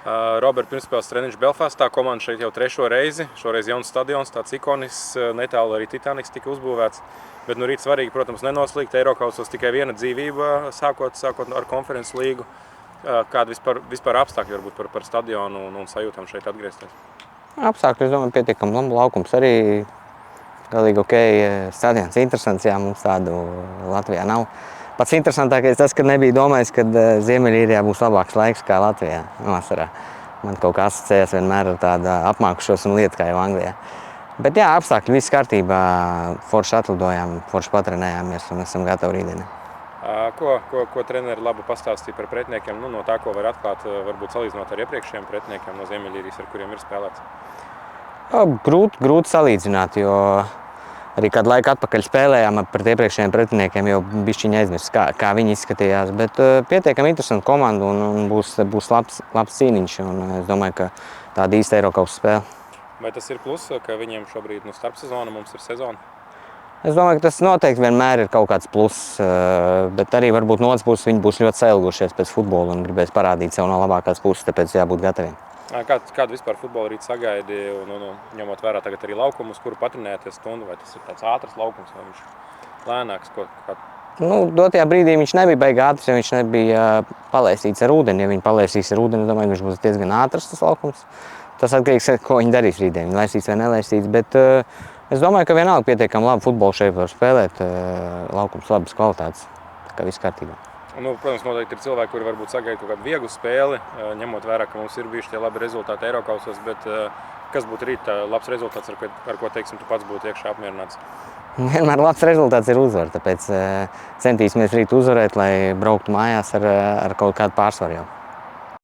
Roberta pirmspēles treniņš Belfastā, komanda šeit jau 3. reizi. Šoreiz jauns stadions, tāds ikonisks, netālu arī Titaniks tika uzbūvēts. Bet rīt svarīgi, protams, nenoslīgt. Eirokausos tikai viena dzīvība, sākot ar konferences līgu. Kādi vispār apstākļi varbūt par stadionu un sajūtām šeit atgriezties? Apstākļi, es domāju, pietiekami laukums arī galīgi ok. Stadions interesants, jā, mums tādu Latvijā nav. Pats interesantākais tas, ka nebija domājis, ka Ziemeļīrijā būs labāks laiks kā Latvijā vasarā. Man kaut kā asociējās vienmēr ar tādu apmākušos un lietu kā jau Anglijā. Bet jā, apstākļi viss kārtībā, forši atlidojām, forši patrenējāmies un esam gatavi rītdienai. Ko treneri labi pastāstīja par pretiniekiem? No tā, ko var atklāt, varbūt salīdzinot ar iepriekšējiem pretiniekiem no Ziemeļīrijas, ar kuriem ir spēlēts? Grūti salīdzināt, jo arī kādu laiku atpakaļ spēlējām pret iepriekšējiem pretiniekiem, jau bišķiņi aizmirst, kā viņi izskatījās. Bet pietiekami interesanta komanda un būs labs cīniņš. Un es domāju, ka tāda īsta Eirokausa spēle. Vai tas ir pluss, ka viņiem šobrīd starpsezona, mums ir sezona? Es domāju, ka tas noteikti vienmēr ir kaut kāds pluss, bet arī varbūt no otras puses viņi būs ļoti sailgušies pēc futbola un gribēs parādīt sev no labākās puses, tāpēc jābūt gataviem. Kādu vispār futbolu rīt sagaidi, ņemot vērā tagad arī laukumu, uz kuru patrenēties stundu? Vai tas ir tāds ātrs laukums, vai viņš lēnāks? Dotajā brīdī viņš nebija baigi ātrs, jo viņš nebija palaistīts ar ūdeni. Ja viņi palaisīs ar ūdeni, es domāju, viņš būs diezgan ātrs tas laukums. Tas atkarīgs, ko viņi darīs rītdien, laistīts vai nelaistīts. Bet es domāju, ka vienalga pietiekami labu futbolu šeit var spēlēt, laukums labas kvalitātes, tā kā viss kārtībā. Protams, noteikti ir cilvēki, kuri varbūt sagaida kaut kādu vieglu spēli, ņemot vērā, ka mums ir bijuši tie labi rezultāti Eirokausos, bet kas būtu rīt labs rezultāts, ar ko, teiksim, tu pats būtu iekšā apmierināts? Vienmēr labs rezultāts ir uzvara, tāpēc centīsimies rīt uzvarēt, lai brauktu mājās ar kaut kādu pārsvaru jau.